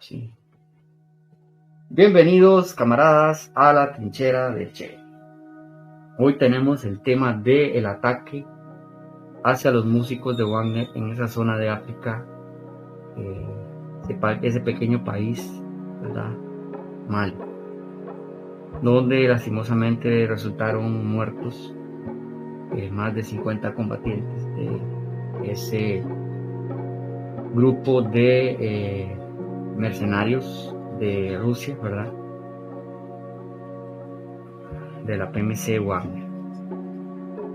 Sí. Bienvenidos, camaradas, a la trinchera del Che. Hoy tenemos el tema del ataque hacia los músicos de Wagner en esa zona de África, ese pequeño país, ¿verdad? Mali, donde lastimosamente resultaron muertos más de 50 combatientes de ese grupo de mercenarios de Rusia, ¿verdad? De la PMC Wagner.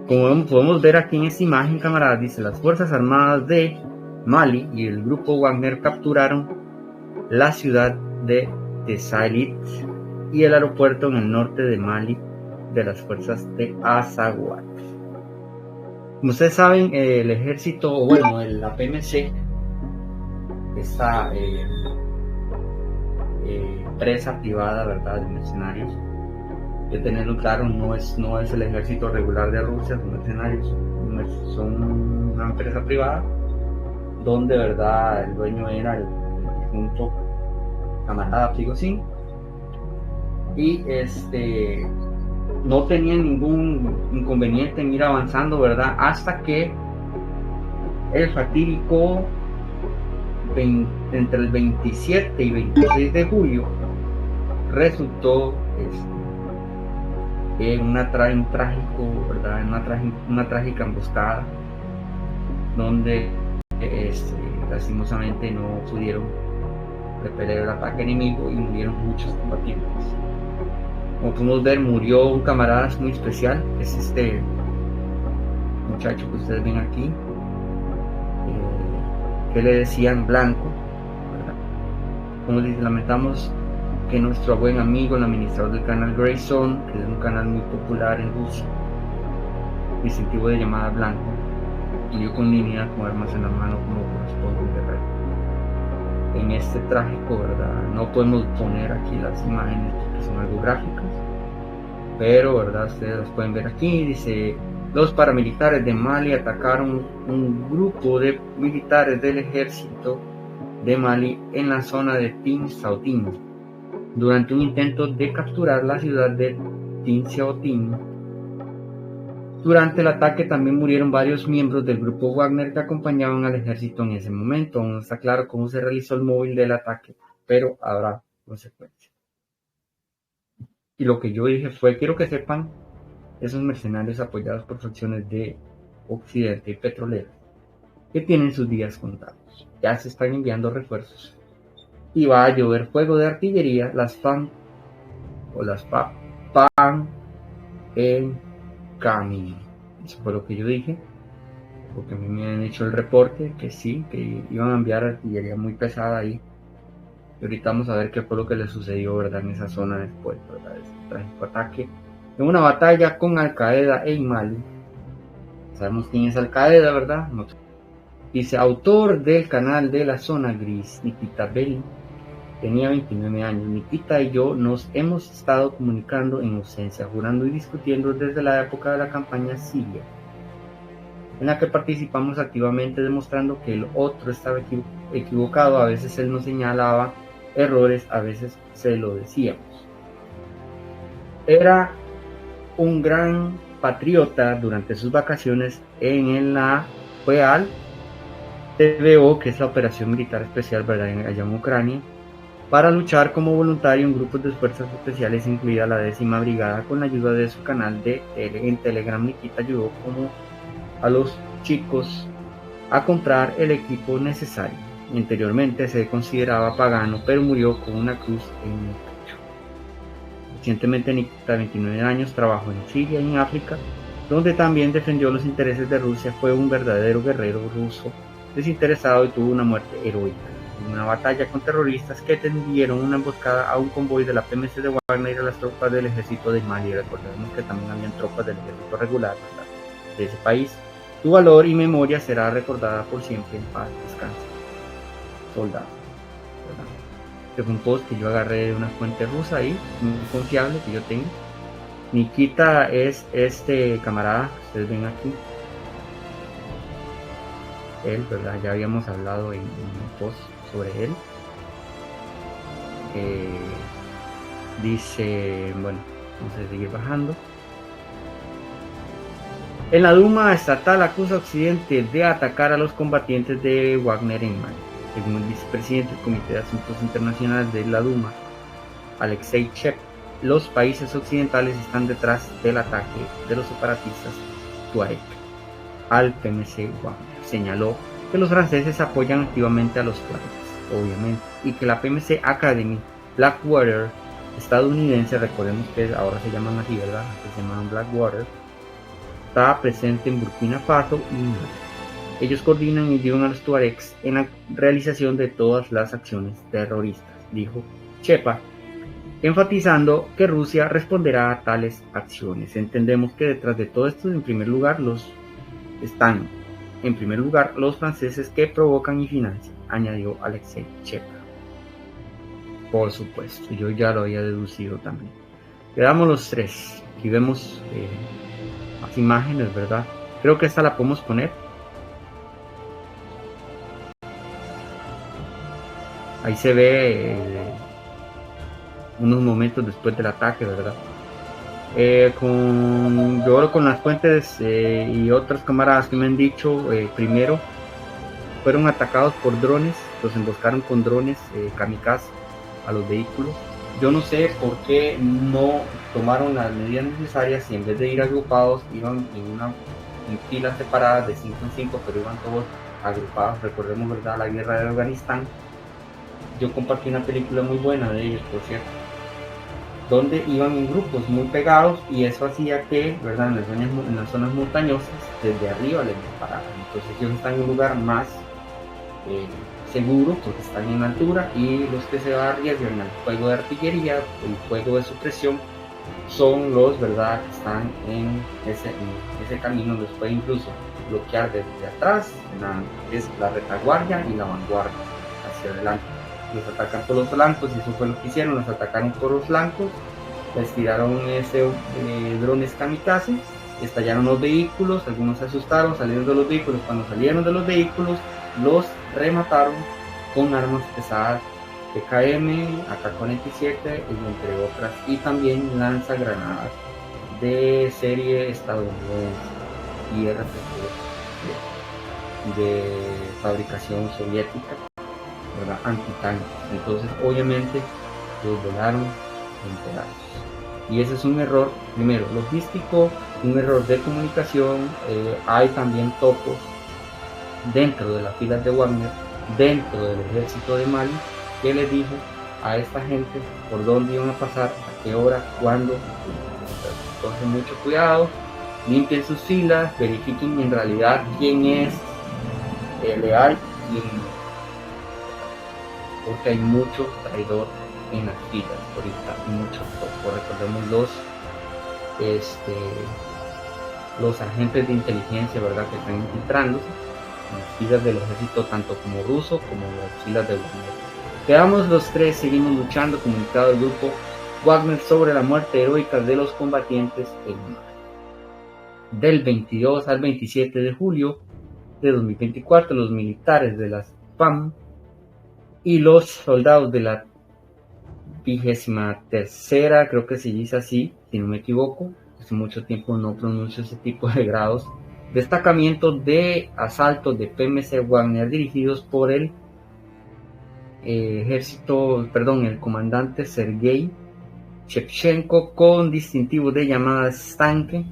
Como podemos ver aquí en esta imagen, camaradas, dice: las Fuerzas Armadas de Mali y el grupo Wagner capturaron la ciudad de Tezaylit y el aeropuerto en el norte de Mali de las fuerzas de Azawad. Como ustedes saben, el ejército, la PMC, esta empresa privada, ¿verdad?, de mercenarios, hay que tenerlo claro, no es el ejército regular de Rusia, son mercenarios, son una empresa privada donde, ¿verdad?, el dueño era el difunto camarada Prigozhin, y no tenían ningún inconveniente en ir avanzando, ¿verdad?, hasta que el fatídico entre el 27 y 26 de julio resultó en una trágica emboscada donde lastimosamente no pudieron repeler el ataque enemigo y murieron muchos combatientes. Como podemos ver, murió un camarada muy especial, es este muchacho que ustedes ven aquí, que le decían Blanco, ¿verdad? Como les lamentamos que nuestro buen amigo, el administrador del canal Grayson, que es un canal muy popular en Rusia, distintivo de llamada Blanco, murió con dignidad, con armas en la mano, como corresponde un guerrero. En este trágico, ¿verdad?, no podemos poner aquí las imágenes porque son algo gráficas, pero, ¿verdad?, ustedes las pueden ver aquí. Dice: los paramilitares de Mali atacaron un grupo de militares del ejército de Mali en la zona de Tinsaotin durante un intento de capturar la ciudad de Tinsaotin. Durante el ataque también murieron varios miembros del grupo Wagner que acompañaban al ejército en ese momento. Aún no está claro cómo se realizó el móvil del ataque, pero habrá consecuencias. Y lo que yo dije fue: quiero que sepan, esos mercenarios apoyados por facciones de Occidente y petroleras, que tienen sus días contados, ya se están enviando refuerzos y va a llover fuego de artillería, las FAN en camino. Eso fue lo que yo dije, porque a mí me han hecho el reporte que sí, que iban a enviar artillería muy pesada ahí. Y ahorita vamos a ver qué fue lo que le sucedió, ¿verdad?, en esa zona después, ¿verdad?, de ese trágico ataque en una batalla con Al Qaeda en Mali. Sabemos quién es Al Qaeda, ¿verdad? No. Dice: autor del canal de la zona gris, Nikita Belli, tenía 29 años. Nikita y yo nos hemos estado comunicando en ausencia, jurando y discutiendo desde la época de la campaña siria, en la que participamos activamente, demostrando que el otro estaba equivocado. A veces él nos señalaba errores, a veces se lo decíamos. Era un gran patriota. Durante sus vacaciones fue al TVO, que es la Operación Militar Especial, ¿verdad?, allá en Ucrania, para luchar como voluntario en grupos de fuerzas especiales, incluida la 10ª Brigada. Con la ayuda de su canal en Telegram, Nikita ayudó como a los chicos a comprar el equipo necesario. Anteriormente se consideraba pagano, pero murió con una cruz en el pecho. Recientemente, Nikita, de 29 años, trabajó en Siria y en África, donde también defendió los intereses de Rusia. Fue un verdadero guerrero ruso desinteresado y tuvo una muerte heroica en una batalla con terroristas que tendieron una emboscada a un convoy de la PMC de Wagner y a las tropas del ejército de Mali. Recordemos que también habían tropas del ejército regular, ¿verdad?, de ese país. Tu valor y memoria será recordada por siempre. En paz descanse, soldado, ¿verdad? Este fue un post que yo agarré de una fuente rusa ahí, muy confiable, que yo tengo. Nikita es este camarada que ustedes ven aquí. Él, ¿verdad?, ya habíamos hablado en un post sobre él. Dice, bueno, vamos a seguir bajando. En la Duma estatal acusa a Occidente de atacar a los combatientes de Wagner en Mali. Según el vicepresidente del Comité de Asuntos Internacionales de la Duma, Alexei Chep, los países occidentales están detrás del ataque de los separatistas Tuareg al PMC Wagner. Señaló que los franceses apoyan activamente a los Tuaregs, obviamente, y que la PMC Academy Blackwater estadounidense, recordemos que ahora se llaman así, ¿verdad? Antes se llamaban Blackwater, está presente en Burkina Faso y Mali. Ellos coordinan y ayudan a los Tuaregs en la realización de todas las acciones terroristas, dijo Chepa, enfatizando que Rusia responderá a tales acciones. Entendemos que detrás de todo esto, en primer lugar, los franceses que provocan y financian, añadió Alexei Chepa. Por supuesto, yo ya lo había deducido también. Quedamos los tres. Aquí vemos las imágenes, ¿verdad? Creo que esta la podemos poner. Ahí se ve unos momentos después del ataque, ¿verdad? Yo con las fuentes y otras camaradas que me han dicho, primero fueron atacados por drones, los emboscaron con drones kamikaze a los vehículos. Yo no sé por qué no tomaron las medidas necesarias y en vez de ir agrupados iban en filas separadas de 5 en 5, pero iban todos agrupados. Recordemos, ¿verdad?, la guerra de Afganistán. Yo compartí una película muy buena de ellos, por cierto, donde iban en grupos muy pegados y eso hacía que, ¿verdad?, en las zonas montañosas, desde arriba les disparaban. Entonces ellos están en un lugar más seguro porque están en altura, y los que se arriesgan al fuego de artillería, el fuego de supresión, son los, ¿verdad?, que están en ese camino. Los puede incluso bloquear desde atrás, es la retaguardia y la vanguardia hacia adelante. Los atacan por los flancos y eso fue lo que hicieron, los atacaron por los flancos, les tiraron drones kamikaze, estallaron los vehículos, algunos se asustaron, salieron de los vehículos. Cuando salieron de los vehículos, los remataron con armas pesadas PKM, AK-47, entre otras, y también lanzagranadas de serie estadounidense y RPG de fabricación soviética, ¿verdad?, antitanques. Entonces obviamente los volaron en pedazos, y ese es un error, primero logístico, un error de comunicación. Hay también topos dentro de las filas de Wagner, dentro del ejército de Mali, que les dijo a esta gente por dónde iban a pasar, a qué hora, cuándo. Entonces mucho cuidado, limpien sus filas, verifiquen en realidad quién es leal, porque hay mucho traidor en las filas ahorita, mucho topo. Recordemos los agentes de inteligencia, ¿verdad?, que están infiltrándose en las filas del ejército, tanto como ruso como las filas de Wagner. Quedamos los tres, seguimos luchando, comunicado del grupo Wagner sobre la muerte heroica de los combatientes en Mali. Del 22 al 27 de julio de 2024, los militares de las PAM y los soldados de la 23ª, creo que se dice así, si no me equivoco, hace mucho tiempo no pronuncio ese tipo de grados, destacamiento de asalto de PMC Wagner dirigidos por el el comandante Sergei Shevchenko, con distintivo de llamada Stanke,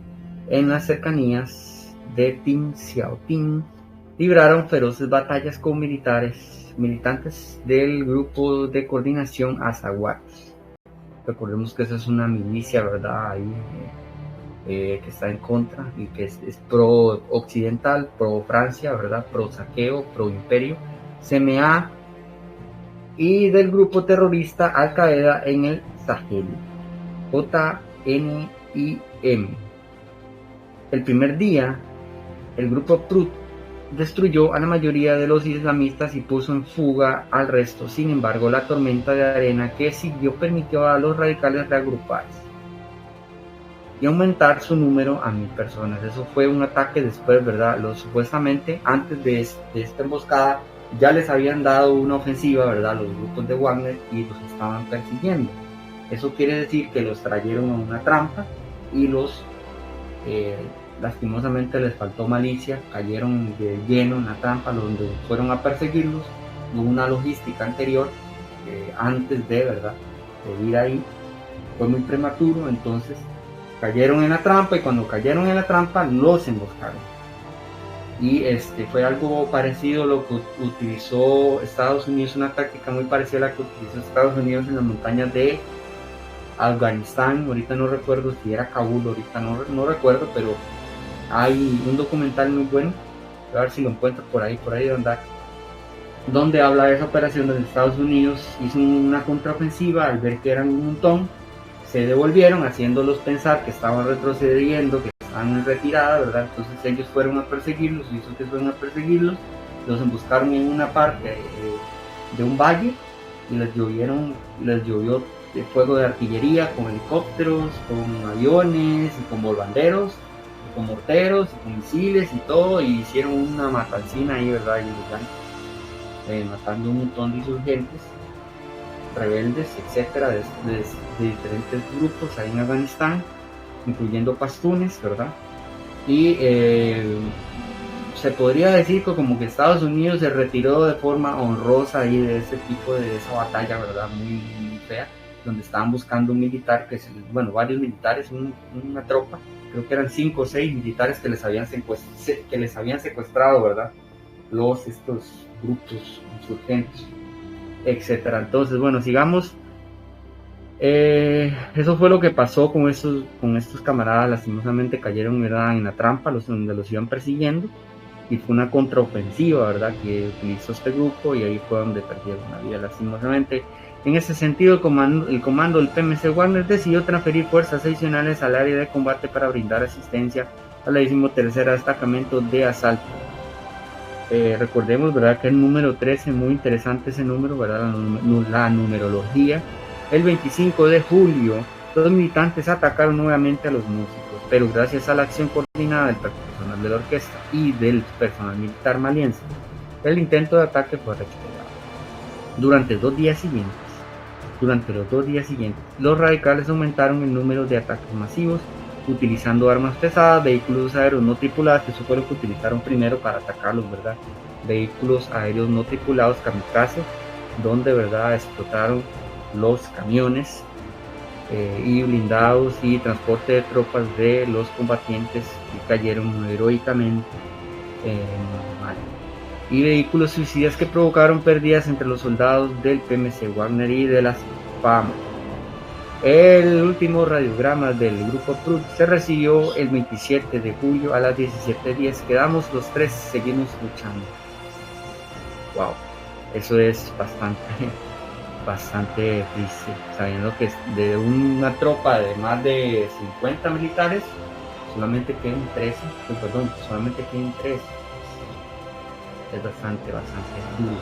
en las cercanías de Tinxiaoting, libraron feroces batallas con militantes del grupo de coordinación Azawad. Recordemos que esa es una milicia, ¿verdad?, ahí que está en contra y que es pro occidental, pro Francia, ¿verdad?, pro saqueo, pro imperio, CMA, y del grupo terrorista Al Qaeda en el Sahel, JNIM. El primer día, el grupo Prut destruyó a la mayoría de los islamistas y puso en fuga al resto. Sin embargo, la tormenta de arena que siguió permitió a los radicales reagruparse y aumentar su número a 1000 personas. Eso fue un ataque después, ¿verdad? Supuestamente antes de esta emboscada, ya les habían dado una ofensiva, ¿verdad?, los grupos de Wagner y los estaban persiguiendo. Eso quiere decir que los trajeron a una trampa y lastimosamente les faltó malicia, cayeron de lleno en la trampa donde fueron a perseguirlos. Hubo una logística anterior antes de, ¿verdad?, de ir ahí, fue muy prematuro, entonces cayeron en la trampa y cuando cayeron en la trampa los emboscaron. Y fue algo parecido a lo que utilizó Estados Unidos, una táctica muy parecida a la que utilizó Estados Unidos en las montañas de Afganistán. Ahorita no recuerdo si era Kabul, ahorita no recuerdo, pero hay un documental muy bueno, a ver si lo encuentro por ahí de andar, donde habla de esa operación donde Estados Unidos hizo una contraofensiva. Al ver que eran un montón, se devolvieron, haciéndolos pensar que estaban retrocediendo, que estaban en retirada, ¿verdad? Entonces ellos fueron a perseguirlos, los emboscaron en una parte de un valle y les llovió de fuego de artillería con helicópteros, con aviones y con volbanderos, y con morteros y con misiles y todo, y hicieron una matancina ahí, ¿verdad? Y matando un montón de insurgentes, rebeldes, etcétera, de diferentes grupos ahí en Afganistán, incluyendo pastunes, ¿verdad? Y se podría decir que como que Estados Unidos se retiró de forma honrosa ahí de ese tipo de esa batalla, ¿verdad? Muy, muy fea, donde estaban buscando un militar, varios militares, una tropa, creo que eran 5 o 6 militares que les habían secuestrado, ¿verdad?, estos grupos insurgentes, etcétera. Entonces, bueno, sigamos. Eso fue lo que pasó con estos camaradas. Lastimosamente cayeron, ¿verdad?, en la trampa, donde los iban persiguiendo, y fue una contraofensiva, ¿verdad?, que utilizó este grupo, y ahí fue donde perdieron la vida, lastimosamente. En ese sentido, el comando del PMC Wagner decidió transferir fuerzas adicionales al área de combate para brindar asistencia a la 13ª Destacamento de Asalto. Recordemos, ¿verdad?, que el número 13, muy interesante ese número, ¿verdad?, la numerología. El 25 de julio, los militantes atacaron nuevamente a los músicos, pero gracias a la acción coordinada del personal de la orquesta y del personal militar maliense, el intento de ataque fue recuperado. Durante los 2 días siguientes, los radicales aumentaron el número de ataques masivos, utilizando armas pesadas, vehículos aéreos no tripulados, que eso fue lo que utilizaron primero para atacarlos, ¿verdad? Vehículos aéreos no tripulados, kamikaze, donde, ¿verdad?, explotaron los camiones y blindados y transporte de tropas de los combatientes que cayeron heroicamente en Mali. Y vehículos suicidas que provocaron pérdidas entre los soldados del PMC Wagner y de las FAMA. El último radiograma del grupo Prut se recibió el 27 de julio a las 17:10. Quedamos los 3, seguimos luchando. Wow, eso es bastante triste, sabiendo que de una tropa de más de 50 militares solamente queden 13. Es bastante duro.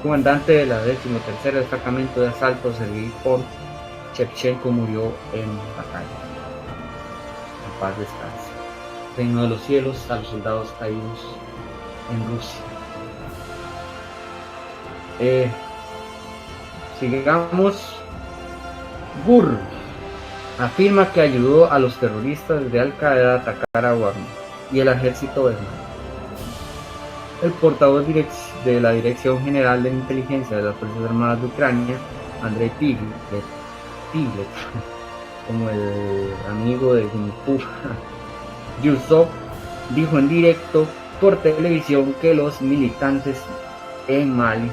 Comandante de la 13ª Destacamento de Asalto, Sergei Shevchenko, murió en batalla. En paz descanse. Reino de los cielos a los soldados caídos en Rusia. Sigamos. Gur afirma que ayudó a los terroristas de Al Qaeda a atacar a Wagner y el ejército de Mali. El portavoz de la Dirección General de Inteligencia de las Fuerzas Armadas de Ucrania, Andrei Piglet, como el amigo de Yusov, dijo en directo por televisión que los militantes en Mali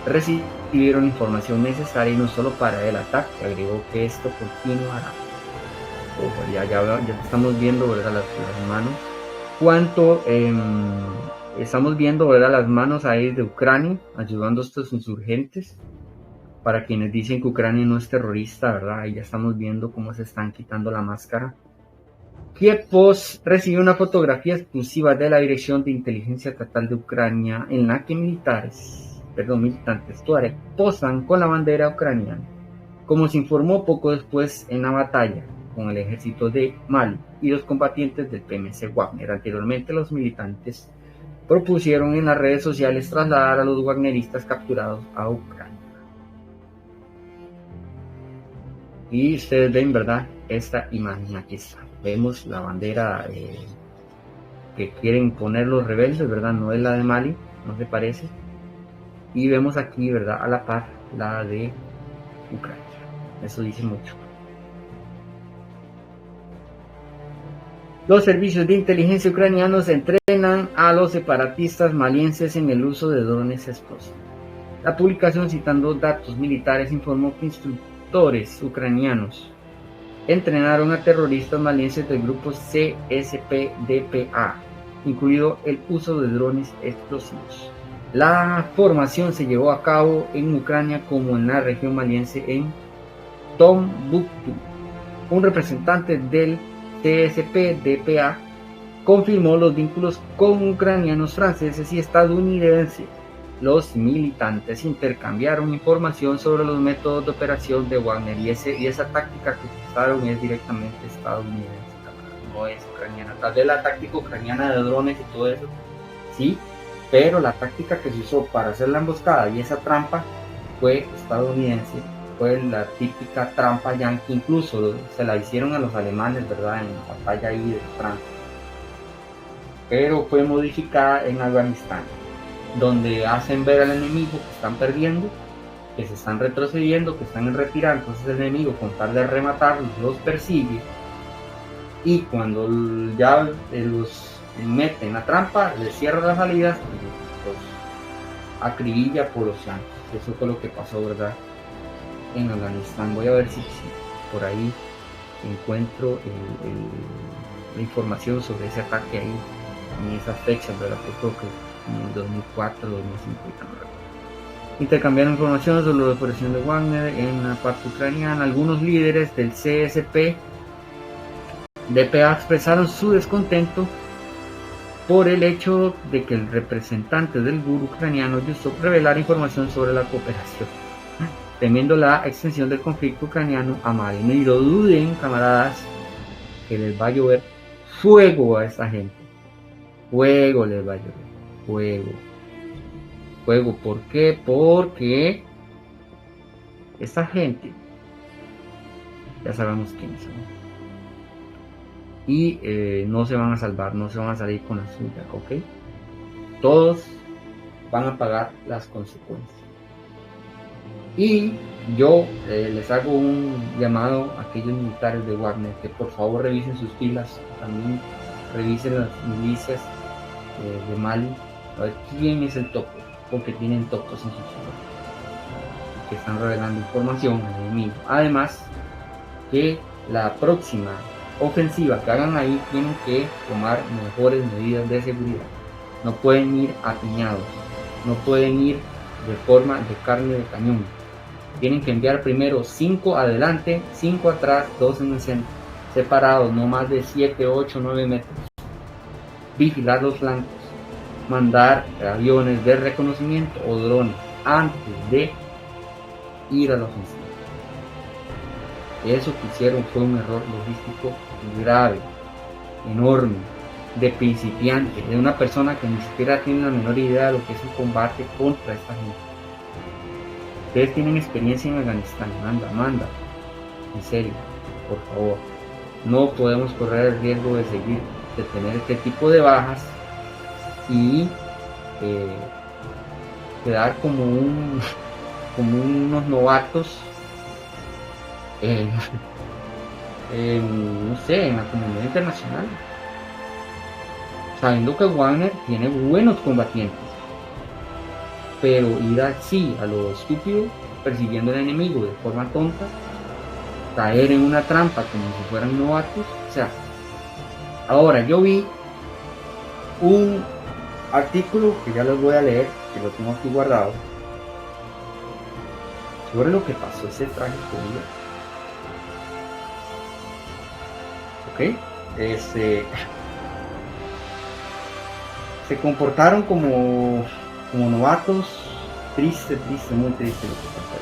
recibieron información necesaria y no solo para el ataque. Agregó que esto continuará. Ya estamos viendo, ¿verdad?, las manos. Estamos viendo, ¿verdad?, las manos ahí de Ucrania ayudando a estos insurgentes. Para quienes dicen que Ucrania no es terrorista, ¿verdad?, ahí ya estamos viendo cómo se están quitando la máscara. Kiev Post recibió una fotografía exclusiva de la Dirección de Inteligencia Estatal de Ucrania en la que militantes tuareg posan con la bandera ucraniana, como se informó poco después en la batalla con el ejército de Mali y los combatientes del PMC Wagner. Anteriormente, los militantes propusieron en las redes sociales trasladar a los wagneristas capturados a Ucrania. Y ustedes ven, ¿verdad? Esta imagen aquí está. Vemos la bandera que quieren poner los rebeldes, ¿verdad? No es la de Mali, no se parece. Y vemos aquí, ¿verdad? A la par la de Ucrania. Eso dice mucho. Los servicios de inteligencia ucranianos entrenan a los separatistas malienses en el uso de drones explosivos. La publicación, citando datos militares, informó que instructores ucranianos entrenaron a terroristas malienses del grupo CSP-DPA, incluido el uso de drones explosivos. La formación se llevó a cabo en Ucrania como en la región maliense en Tombuctú. Un representante del CSP-DPA confirmó los vínculos con ucranianos, franceses y estadounidenses. Los militantes intercambiaron información sobre los métodos de operación de Wagner y esa táctica que utilizaron es directamente estadounidense, no es ucraniana. Tal vez la táctica ucraniana de drones y todo eso, sí, pero la táctica que se usó para hacer la emboscada y esa trampa fue estadounidense. Fue la típica trampa yanqui, incluso se la hicieron a los alemanes, ¿verdad? En la batalla ahí de Francia. Pero fue modificada en Afganistán, donde hacen ver al enemigo que están perdiendo, que se están retrocediendo, que están en retirada. Entonces el enemigo, con tal de rematarlos, los persigue. Y cuando ya los meten en la trampa, les cierra las salidas y los acribilla por los flancos. Eso fue lo que pasó, ¿verdad? En Afganistán. Voy a ver si por ahí encuentro la información sobre ese ataque ahí en esas fechas, ¿verdad? Yo creo que en el 2004, 2005, intercambiaron información sobre la operación de Wagner en la parte ucraniana. Algunos líderes del CSP DPA expresaron su descontento por el hecho de que el representante del GUR ucraniano Yusuf revelara información sobre la cooperación, temiendo la extensión del conflicto ucraniano a Mali. No lo duden, camaradas, que les va a llover fuego a esta gente. Fuego les va a llover. Fuego. ¿Por qué? Porque esta gente, ya sabemos quiénes son. Y no se van a salvar, no se van a salir con la suya, ¿ok? Todos van a pagar las consecuencias. Y yo les hago un llamado a aquellos militares de Wagner que por favor revisen sus filas, también revisen las milicias de Mali, a ver quién es el topo, porque tienen topos en sus filas que están revelando información al enemigo. Además, que la próxima ofensiva que hagan ahí tienen que tomar mejores medidas de seguridad. No pueden ir apiñados, no pueden ir de forma de carne de cañón. Tienen que enviar primero 5 adelante, 5 atrás, 2 en el centro, separados no más de 7, 8, 9 metros. Vigilar los flancos, mandar aviones de reconocimiento o drones antes de ir a la ofensiva. Eso que hicieron fue un error logístico grave, enorme, de principiante, de una persona que ni siquiera tiene la menor idea de lo que es un combate contra esta gente. Ustedes tienen experiencia en Afganistán, manda, en serio, por favor. No podemos correr el riesgo de tener este tipo de bajas y quedar como unos novatos no sé, en la comunidad internacional, sabiendo que Wagner tiene buenos combatientes, pero ir así a lo estúpido, persiguiendo al enemigo de forma tonta, caer en una trampa como si fueran novatos. O sea, ahora yo vi un artículo que ya les voy a leer, que lo tengo aquí guardado, sobre lo que pasó ese trágico día. Se comportaron como novatos. Triste, muy triste lo que pasó ahí.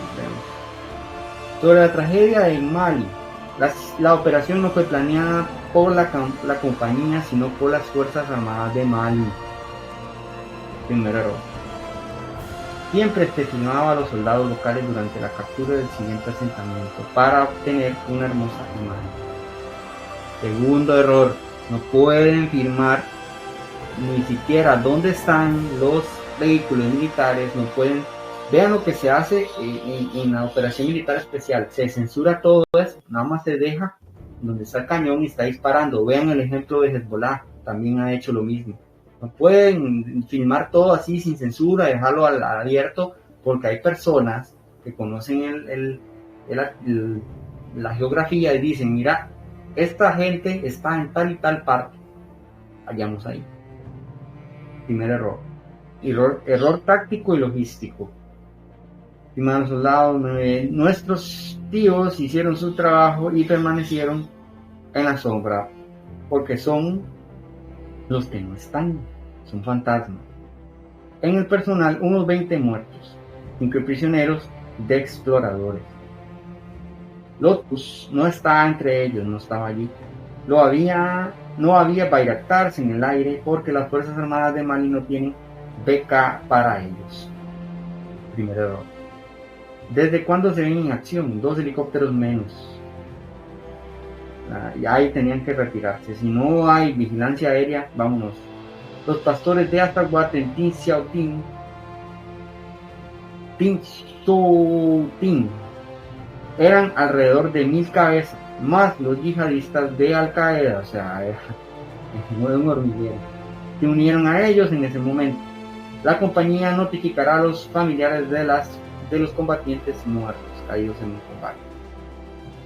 Sobre la tragedia en Mali, la operación no fue planeada por la compañía, sino por las Fuerzas Armadas de Mali. Primer error. Siempre se filmaba a los soldados locales durante la captura del siguiente asentamiento para obtener una hermosa imagen. Segundo error. No pueden filmar ni siquiera dónde están los vehículos militares. No pueden. Vean lo que se hace en la operación militar especial. Se censura todo eso. Nada más se deja donde está el cañón y está disparando. Vean el ejemplo de Hezbollah. También ha hecho lo mismo. No pueden filmar todo así sin censura, dejarlo al abierto, porque hay personas que conocen la geografía y dicen, mira, esta gente está en tal y tal parte, vayamos ahí. Primer error. Error táctico y logístico. Estimados soldados, nuestros tíos hicieron su trabajo y permanecieron en la sombra, porque son los que no están, son fantasmas. En el personal, unos 20 muertos, 5 prisioneros de exploradores. Lotus no estaba entre ellos, no estaba allí. No había Bayraktars en el aire porque las Fuerzas Armadas de Mali no tienen beca para ellos. Primer error. ¿Desde cuándo se ven en acción? 2 helicópteros menos. Y ahí tenían que retirarse. Si no hay vigilancia aérea, vámonos. Los pastores de Astaguat en Tin Xiaoting, eran alrededor de 1000 cabezas, más los yihadistas de Al Qaeda, o sea, un hormiguero. Se unieron a ellos en ese momento. La compañía notificará a los familiares de los combatientes muertos, caídos en el combate.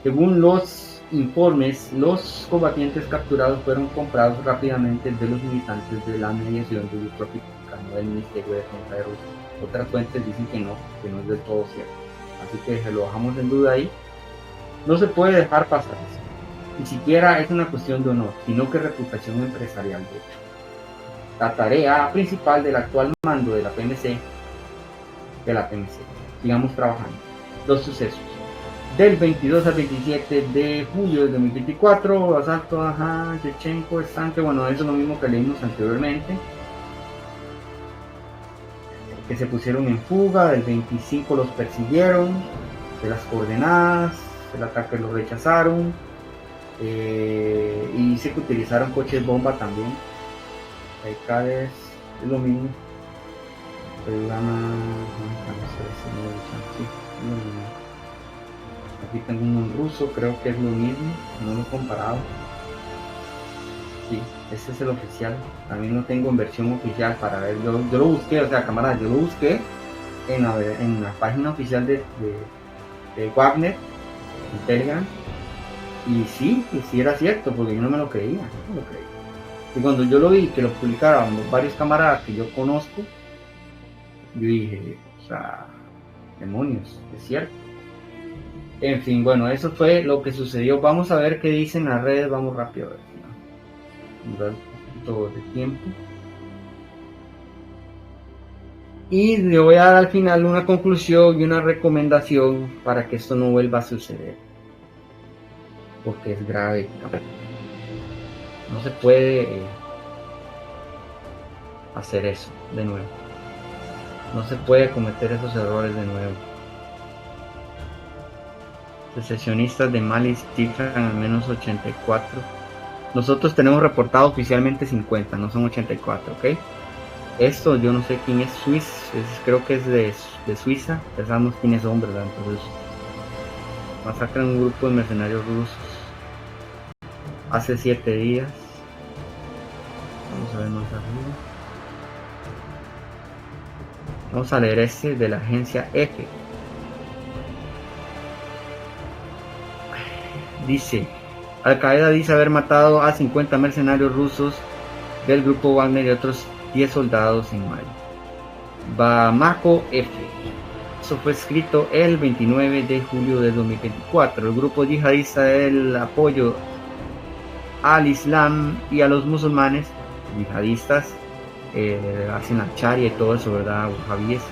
Según los informes, los combatientes capturados fueron comprados rápidamente de los militantes de la mediación del grupo republicano del Ministerio de Defensa de Rusia. Otras fuentes dicen que no es del todo cierto. Así que se lo dejamos en duda ahí. No se puede dejar pasar eso. Ni siquiera es una cuestión de honor, sino que reputación empresarial de hecho. La tarea principal del actual mando de la PMC. Sigamos trabajando. Los sucesos. Del 22 al 27 de julio de 2024, asalto a Yevchenko, estanque, bueno, eso es lo mismo que leímos anteriormente. Que se pusieron en fuga, del 25 los persiguieron, de las coordenadas, el ataque lo rechazaron, y dice que utilizaron coches bomba también. Acá es lo mismo. Aquí tengo un ruso, creo que es lo mismo, no lo he comparado. Sí, ese es el oficial. También lo tengo en versión oficial para ver. Yo lo busqué, o sea, camaradas, yo lo busqué en la página oficial de Wagner, en Telegram. Y sí era cierto, porque yo no me lo creía. Y cuando yo lo vi, que lo publicaron varios camaradas que yo conozco, yo dije, o sea, demonios, es cierto. En fin, bueno, eso fue lo que sucedió. Vamos a ver qué dicen las redes, vamos rápido a ver. Un poquito de tiempo. Y le voy a dar al final una conclusión y una recomendación para que esto no vuelva a suceder. Porque es grave. No se puede hacer eso de nuevo. No se puede cometer esos errores de nuevo. Secesionistas de Mali cifran al menos 84. Nosotros tenemos reportado oficialmente 50, no son 84, ¿ok? Esto yo no sé quién es creo que es de Suiza, ya sabemos quiénes son, ¿verdad? Entonces, masacran un grupo de mercenarios rusos hace 7 días. Vamos a ver más arriba. Vamos a leer este de la agencia EFE. Dice, Al Qaeda dice haber matado a 50 mercenarios rusos del grupo Wagner y otros 10 soldados en Mali. Bamako F. Eso fue escrito el 29 de julio de 2024. El grupo yihadista del apoyo al Islam y a los musulmanes yihadistas hacen la charia y todo eso, ¿verdad? Wahhabíes.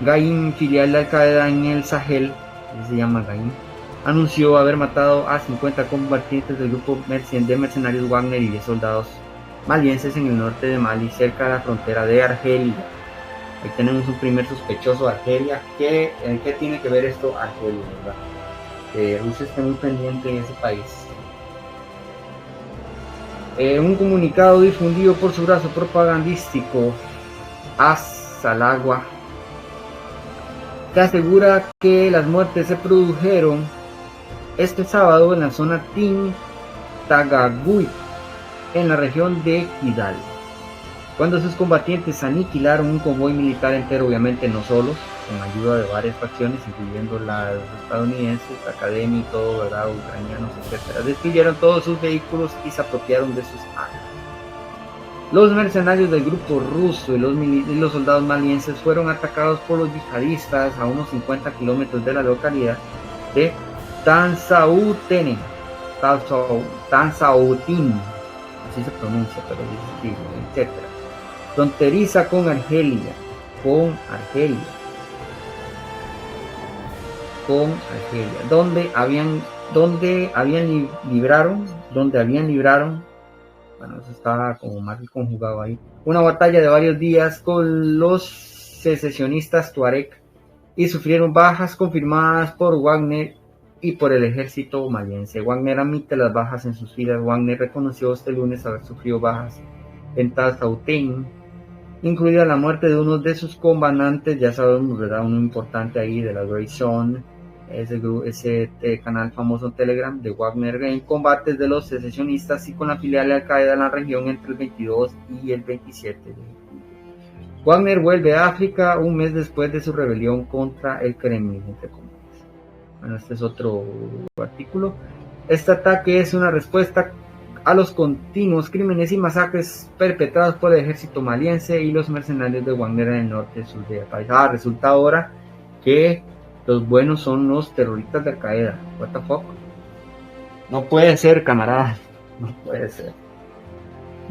Gaim, filial de Al Qaeda en el Sahel, se llama Gaim, anunció haber matado a 50 combatientes del grupo de mercenarios Wagner y 10 soldados malienses en el norte de Mali, cerca de la frontera de Argelia. Ahí tenemos un primer sospechoso, Argelia. ¿En qué tiene que ver esto Argelia, verdad? Rusia está muy pendiente de ese país. Un comunicado difundido por su brazo propagandístico, As-Salagua, que asegura que las muertes se produjeron este sábado en la zona Tin Tagagui, en la región de Kidal, cuando sus combatientes aniquilaron un convoy militar entero, obviamente no solos, con ayuda de varias facciones, incluyendo las estadounidenses, academia y todo, ¿verdad? Ucranianos, etc. Destruyeron todos sus vehículos y se apropiaron de sus armas. Los mercenarios del grupo ruso y los soldados malienses fueron atacados por los yihadistas a unos 50 kilómetros de la localidad de Tanzautin, así se pronuncia, pero es escrito, etc. Fronteriza con Argelia, donde habían libraron, bueno, eso está como mal conjugado ahí, una batalla de varios días con los secesionistas Tuareg, y sufrieron bajas confirmadas por Wagner y por el ejército maliense. Wagner admite las bajas en sus filas. Wagner reconoció este lunes haber sufrido bajas en Tanzautin, incluida la muerte de uno de sus comandantes, ya sabemos, ¿verdad? Uno importante ahí de la Grey Zone, ese canal famoso en Telegram de Wagner, en combates de los secesionistas y con la filial de Al Qaeda en la región entre el 22 y el 27 de julio. Wagner vuelve a África un mes después de su rebelión contra el Kremlin, entre comillas. Bueno, este es otro artículo. Este ataque es una respuesta a los continuos crímenes y masacres perpetrados por el ejército maliense y los mercenarios de Wagner en el norte y sur del país. Resulta ahora que los buenos son los terroristas de Al Qaeda. What the fuck? No puede ser, camarada. No puede ser.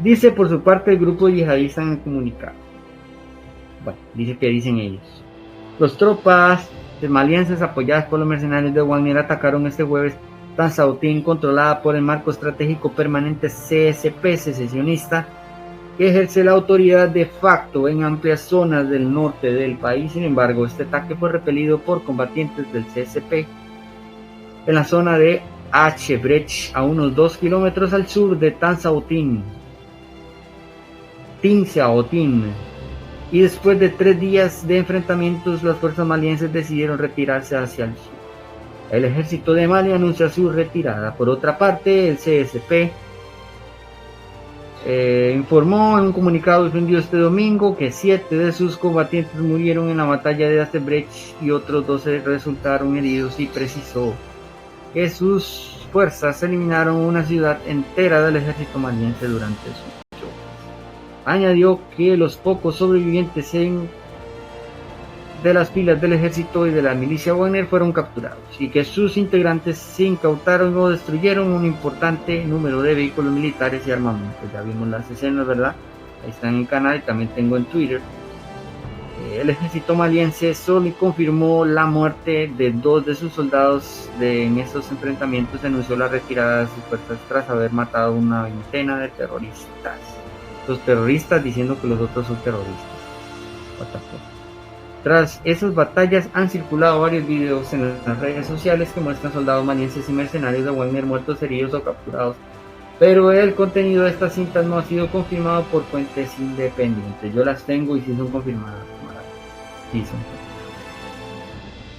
Dice por su parte el grupo yihadista en el comunicado. Bueno, dice que dicen ellos. Los tropas malienses apoyadas por los mercenarios de Wagner atacaron este jueves Tanzautin, controlada por el Marco Estratégico Permanente CSP secesionista, que ejerce la autoridad de facto en amplias zonas del norte del país. Sin embargo, este ataque fue repelido por combatientes del CSP en la zona de Achebrecht, a unos 2 kilómetros al sur de Tanzautin. Y después de 3 días de enfrentamientos, las fuerzas malienses decidieron retirarse hacia el sur. El ejército de Mali anuncia su retirada. Por otra parte, el CSP informó en un comunicado difundido este domingo que 7 de sus combatientes murieron en la batalla de Achebrecht y otros 12 resultaron heridos, y precisó que sus fuerzas eliminaron una ciudad entera del ejército maliense durante su. Añadió que los pocos sobrevivientes de las filas del ejército y de la milicia Wagner fueron capturados, y que sus integrantes se incautaron o destruyeron un importante número de vehículos militares y armamentos. Ya vimos las escenas, ¿verdad? Ahí está en el canal, y también tengo en Twitter. El ejército maliense solo confirmó la muerte de 2 de sus soldados en estos enfrentamientos. Anunció la retirada de sus fuerzas tras haber matado una veintena de terroristas. Los terroristas diciendo que los otros son terroristas. Tras esas batallas han circulado varios videos en las redes sociales que muestran soldados malienses y mercenarios de Wagner muertos, heridos o capturados, pero el contenido de estas cintas no ha sido confirmado por fuentes independientes. Yo las tengo y sí son confirmadas. Sí son confirmadas.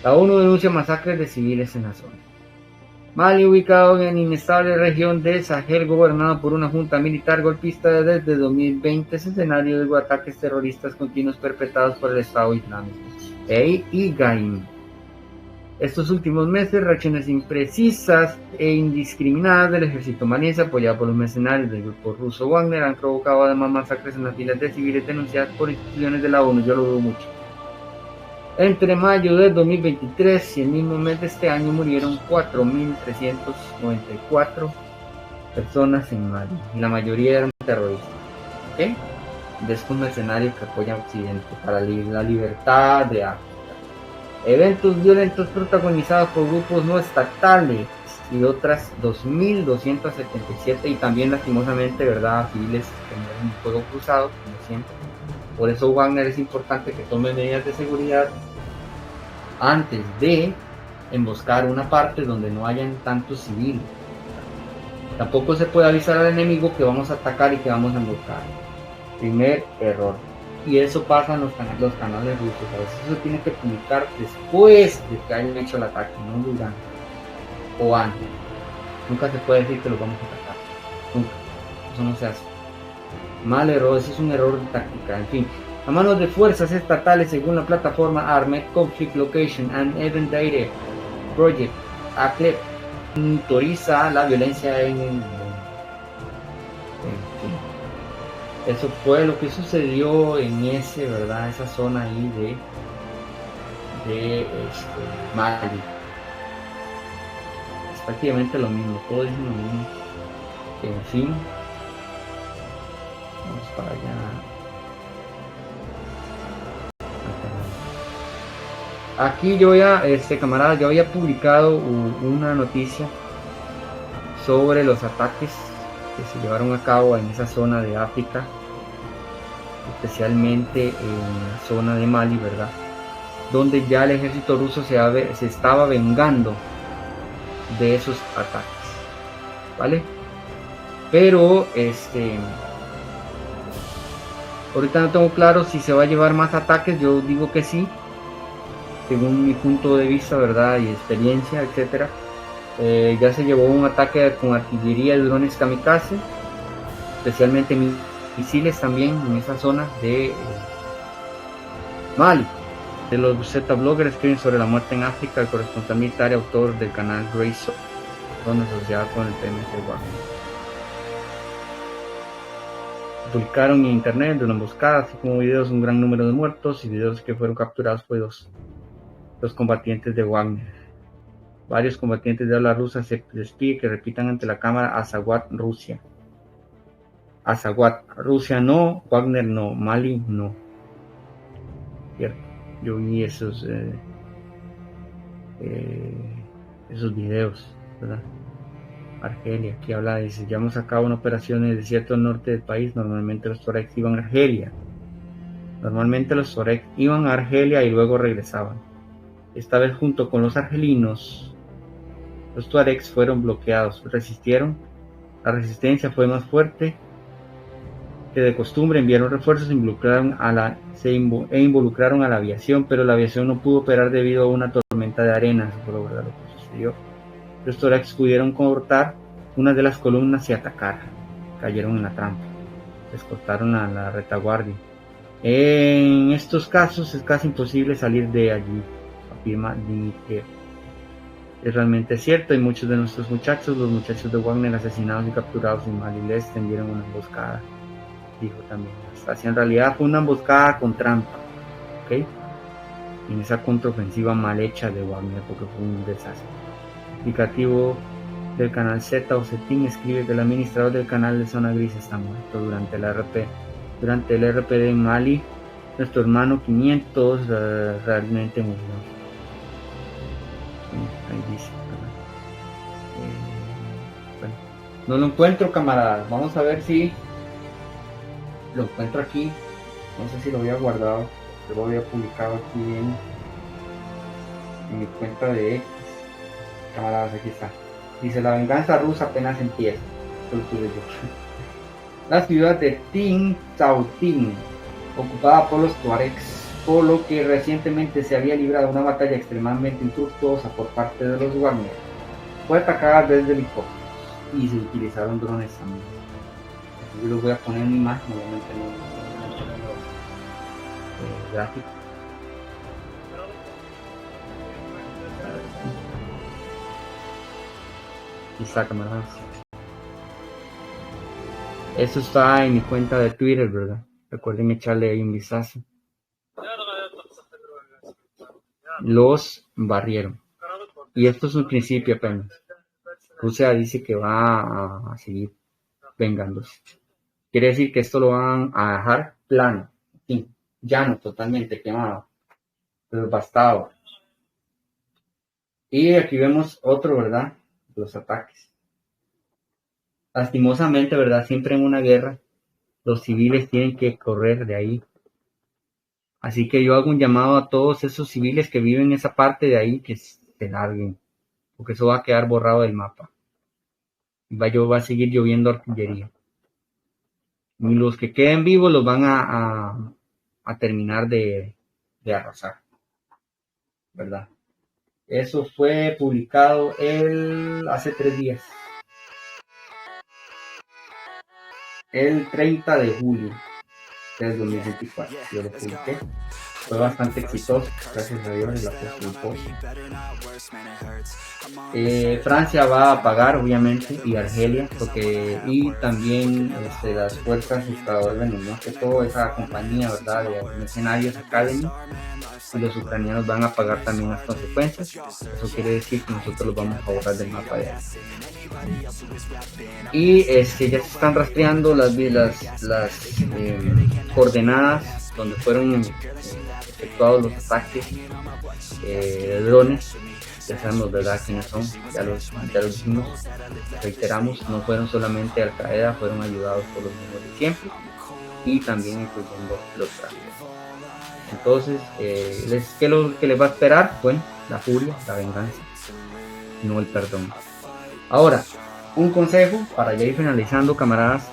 La ONU denuncia masacres de civiles en la zona. Mali, ubicado en la inestable región de Sahel, gobernado por una junta militar golpista desde 2020, es escenario de ataques terroristas continuos perpetrados por el Estado Islámico y IGAIM. Estos últimos meses, reacciones imprecisas e indiscriminadas del ejército maliense, apoyado por los mercenarios del grupo ruso Wagner, han provocado además masacres en las filas de civiles denunciadas por instituciones de la ONU. Yo lo dudo mucho. Entre mayo de 2023 y el mismo mes de este año murieron 4.394 personas en Mali, y la mayoría eran terroristas. ¿Okay? De estos mercenarios que apoyan a Occidente para la libertad de África. Eventos violentos protagonizados por grupos no estatales y otras 2.277, y también lastimosamente, ¿verdad?, civiles que mueren en fuego cruzado, como siempre. Por eso Wagner es importante que tome medidas de seguridad antes de emboscar una parte donde no hayan tantos civiles. Tampoco se puede avisar al enemigo que vamos a atacar y que vamos a emboscar. Primer error. Y eso pasa en los canales rusos. A veces eso tiene que publicar después de que hayan hecho el ataque, no durante o antes. Nunca se puede decir que los vamos a atacar. Nunca. Eso no se hace. Mal error, ese es un error de táctica. En fin, a manos de fuerzas estatales, según la plataforma Armed Conflict Location and Event Data Project, ACLEP, monitoriza la violencia en fin. Eso fue lo que sucedió en ese, ¿verdad?, esa zona ahí de Mali. Es prácticamente lo mismo, todo es lo mismo. En fin, vamos para allá. Aquí yo ya, camarada, yo había publicado una noticia sobre los ataques que se llevaron a cabo en esa zona de África, especialmente en la zona de Mali, ¿verdad?, donde ya el ejército ruso se estaba vengando de esos ataques, ¿vale? Pero ahorita no tengo claro si se va a llevar más ataques. Yo digo que sí, según mi punto de vista, ¿verdad?, y experiencia, etcétera. Ya se llevó un ataque con artillería y drones kamikaze, especialmente misiles también en esa zona de Mali. De los Z-bloggers escriben sobre la muerte en África, el corresponsal militar y autor del canal Grayson, asociado con el PMC Wagner. Publicaron en internet de una emboscada, así como videos, un gran número de muertos y videos que fueron capturados por los combatientes de Wagner. Varios combatientes de habla rusa se les pide que repitan ante la cámara Azawad, Rusia. Azawad, Rusia no, Wagner no, Mali no. Cierto, yo vi esos videos, ¿verdad? Argelia, aquí habla, dice, llevamos a cabo una operación en el desierto norte del país. Normalmente los Tuaregs iban a Argelia. Y luego regresaban. Esta vez, junto con los argelinos, los Tuaregs fueron bloqueados, resistieron. La resistencia fue más fuerte que de costumbre, enviaron refuerzos e involucraron a la aviación, pero la aviación no pudo operar debido a una tormenta de arena. Eso fue lo que sucedió. Los Tuaregs pudieron cortar una de las columnas y atacar. Cayeron en la trampa. Les cortaron a la retaguardia. En estos casos es casi imposible salir de allí, afirma Dmitriev. Es realmente cierto, y muchos de nuestros muchachos, los muchachos de Wagner asesinados y capturados en Mali, les tendieron una emboscada, dijo también. Así en realidad fue una emboscada con trampa, ¿ok? En esa contraofensiva mal hecha de Wagner, porque fue un desastre. Indicativo del canal Z o Zetin escribe que el administrador del canal de Zona Gris está muerto durante el RPD en Mali. Nuestro hermano 500 realmente murió. Ahí dice, bueno, no lo encuentro, camarada. Vamos a ver si lo encuentro aquí. No sé si lo había guardado, lo había publicado aquí en mi cuenta de X. Camaradas, aquí está. Dice: la venganza rusa apenas empieza. La ciudad de Tinzautin, ocupada por los Tuaregs, por lo que recientemente se había librado una batalla extremadamente infructuosa por parte de los Wagner, fue atacada desde helicópteros y se utilizaron drones también. Yo les voy a poner una imagen, obviamente no gráfico. Y está, camaradas. Eso está en mi cuenta de Twitter, ¿verdad? Recuerden echarle ahí un vistazo. Los barrieron. Y esto es un principio apenas. Rusia dice que va a seguir vengándose. Quiere decir que esto lo van a dejar plano, sí, llano, totalmente quemado, devastado. Y aquí vemos otro, ¿verdad? los ataques. Lastimosamente, ¿verdad? Siempre en una guerra, los civiles tienen que correr de ahí. Así que yo hago un llamado a todos esos civiles que viven en esa parte de ahí que se larguen, porque eso va a quedar borrado del mapa. Va a seguir lloviendo artillería. Y los que queden vivos los van a terminar de arrasar, ¿verdad? Eso fue publicado hace 3 días, el 30 de julio del 2024. Yo lo publiqué. Fue bastante exitoso, gracias a Dios, la post. Francia va a pagar, obviamente, y Argelia, y también las fuerzas estadounidenses, ¿no? Que toda esa compañía, ¿verdad?, de Mercenarios Academy, y los ucranianos van a pagar también las consecuencias. Eso quiere decir que nosotros los vamos a borrar del mapa de ahí. Y ya se están rastreando las coordenadas donde fueron efectuados los ataques de drones. Ya sabemos, ¿verdad?, quiénes son, ya los dijimos, reiteramos, no fueron solamente Al Qaeda, fueron ayudados por los mismos de siempre, y también incluyendo los trajes. Entonces, ¿qué es lo que les va a esperar? Bueno, la furia, la venganza, no el perdón. Ahora, un consejo para ya ir finalizando, camaradas.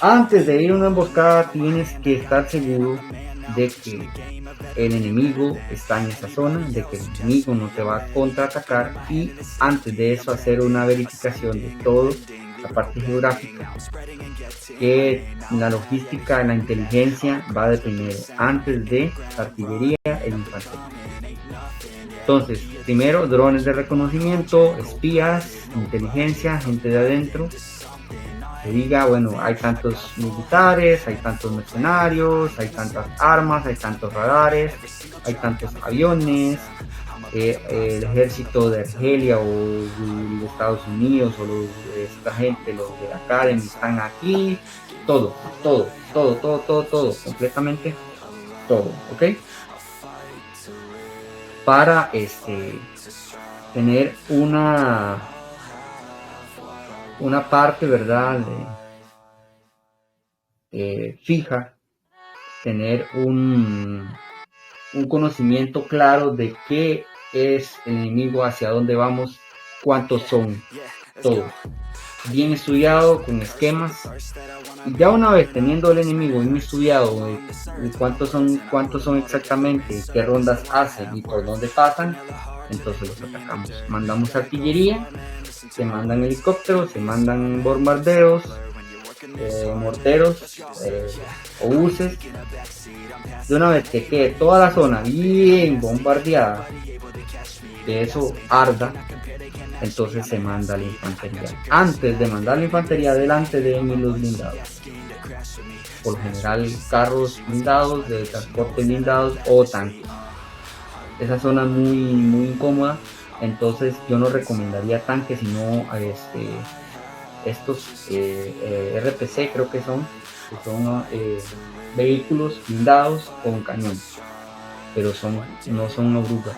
Antes de ir a una emboscada tienes que estar seguro de que el enemigo está en esa zona, de que el enemigo no te va a contraatacar, y antes de eso hacer una verificación de todo, la parte geográfica, que la logística, la inteligencia va de primero, antes de la artillería e infantería. Entonces, primero drones de reconocimiento, espías, inteligencia, gente de adentro, que diga, bueno, hay tantos militares, hay tantos mercenarios, hay tantas armas, hay tantos radares, hay tantos aviones, el ejército de Argelia o de Estados Unidos o esta gente, los de la Academy están aquí, todo, completamente todo, ¿ok? Para tener una parte, ¿verdad?, fija, tener un conocimiento claro de qué es el enemigo, hacia dónde vamos, cuántos son, todo bien estudiado, con esquemas. Y ya una vez teniendo el enemigo bien estudiado, cuántos son exactamente, qué rondas hacen y por dónde pasan, entonces los atacamos. Mandamos artillería, se mandan helicópteros, se mandan bombarderos, morteros, obuses. De una vez que quede toda la zona bien bombardeada, que eso arda, entonces se manda la infantería. Antes de mandar la infantería, delante de los blindados, por lo general carros blindados, de transporte blindados o tanques. Esa zona es muy, muy incómoda, entonces yo no recomendaría tanques, sino estos RPC, creo que son vehículos blindados con cañón, pero no son orugas.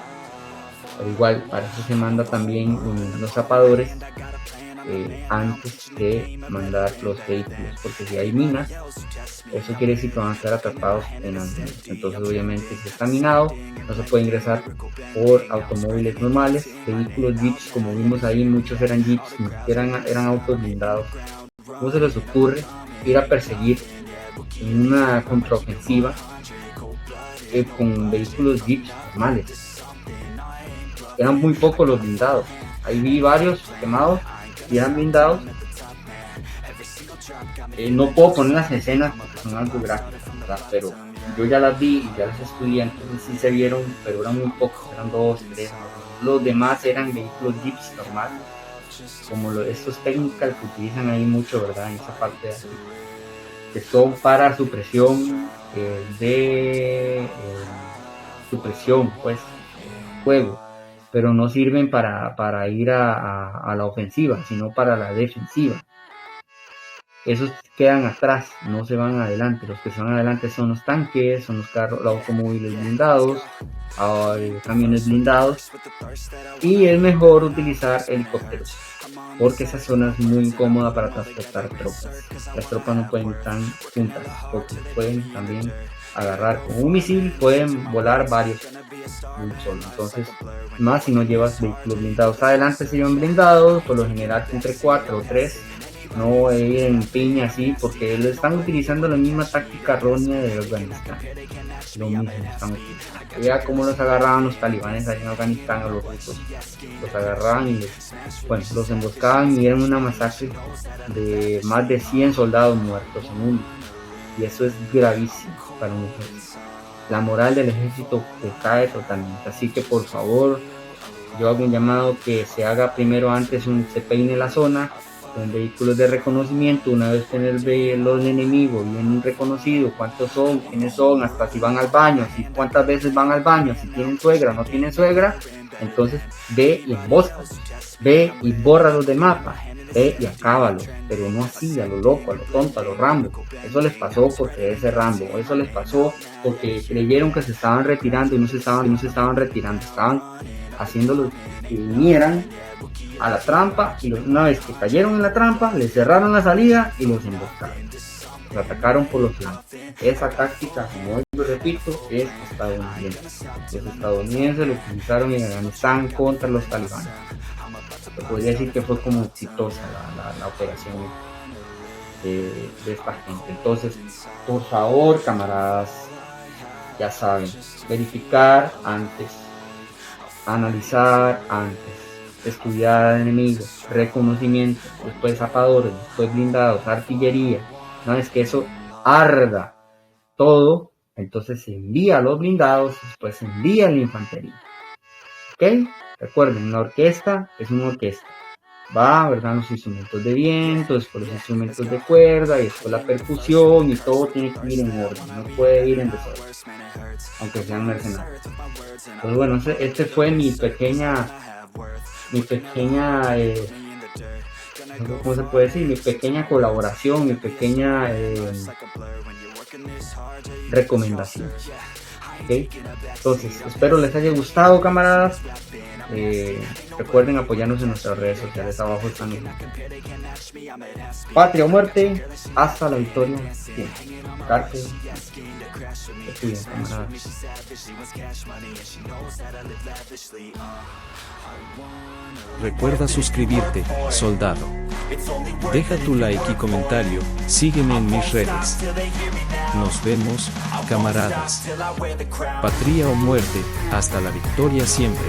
Pero igual, para eso se manda también los zapadores antes de mandar los vehículos, porque si hay minas, eso quiere decir que van a estar atrapados en las minas. Entonces, obviamente, si está minado, no se puede ingresar por automóviles normales, vehículos, jeeps, como vimos ahí, muchos eran jeeps, eran autos blindados. ¿Cómo se les ocurre ir a perseguir en una contraofensiva con vehículos jeeps normales? Eran muy pocos los blindados. Ahí vi varios quemados y eran blindados. No puedo poner las escenas porque son algo gráficas, ¿verdad? Pero yo ya las vi y ya las estudié, entonces sí se vieron, pero eran muy pocos, eran 2, 3. Los demás eran vehículos jeeps normales, como estos técnicas que utilizan ahí mucho, ¿verdad? En esa parte de aquí, que son para supresión supresión, pues, fuego, pero no sirven para ir a la ofensiva, sino para la defensiva. esos quedan atrás, no se van adelante. Los que se van adelante son los tanques, son los carros, los automóviles blindados, camiones blindados, y es mejor utilizar helicópteros porque esa zona es muy incómoda para transportar tropas. Las tropas no pueden estar juntas porque pueden también agarrar con un misil, pueden volar varios de un solo. Entonces, más si no llevas vehículos blindados. Adelante se llevan blindados, por lo general entre 4 o 3, no ir en piña así, porque lo están utilizando la misma táctica errónea de Afganistán. Lo mismo están utilizando. Vea cómo los agarraban los talibanes allá en Afganistán, a los rusos. Los agarraban y los emboscaban y eran una masacre de más de 100 soldados muertos en un día. Y eso es gravísimo para un ejército. La moral del ejército cae totalmente. Así que por favor, yo hago un llamado que se haga primero antes se peine la zona con vehículos de reconocimiento. Una vez tener los enemigos bien reconocidos, cuántos son, quiénes son, hasta si van al baño, si cuántas veces van al baño, si tienen suegra o no tienen suegra, entonces ve y embóscalos, ve y bórralos del mapa, ve y acábalos, pero no así, a lo loco, a lo tonto, a lo Rambo. Eso les pasó porque ese Rambo, eso les pasó porque creyeron que se estaban retirando y no se estaban retirando, estaban haciéndolos que vinieran a la trampa, y una vez que cayeron en la trampa, les cerraron la salida y los emboscaron. Los atacaron por los flancos. Esa táctica, como yo repito, es estadounidense. Los estadounidenses lo utilizaron en Afganistán contra los talibanes. Se podría decir que fue como exitosa la operación de esta gente. Entonces, por favor, camaradas, ya saben, verificar antes, analizar antes, estudiar enemigos, reconocimiento, después zapadores, después blindados, artillería. Una vez que eso arda todo, entonces se envía a los blindados, después se envía a la infantería. ¿Ok? Recuerden, la orquesta es una orquesta. Va, ¿verdad? Los instrumentos de viento, después los instrumentos de cuerda, y después la percusión, y todo tiene que ir en orden, no puede ir en desorden, aunque sean mercenarios. Entonces, bueno, este fue mi pequeña, ¿cómo se puede decir? Mi pequeña colaboración, mi pequeña recomendación. ¿Okay? Entonces, espero les haya gustado, camaradas. Recuerden apoyarnos en nuestras redes sociales, abajo están los links. Patria o muerte, hasta la victoria. Cárcel. Estudien, camaradas. Recuerda suscribirte, soldado. Deja tu like y comentario, sígueme en mis redes. Nos vemos, camaradas. Patria o muerte, hasta la victoria siempre.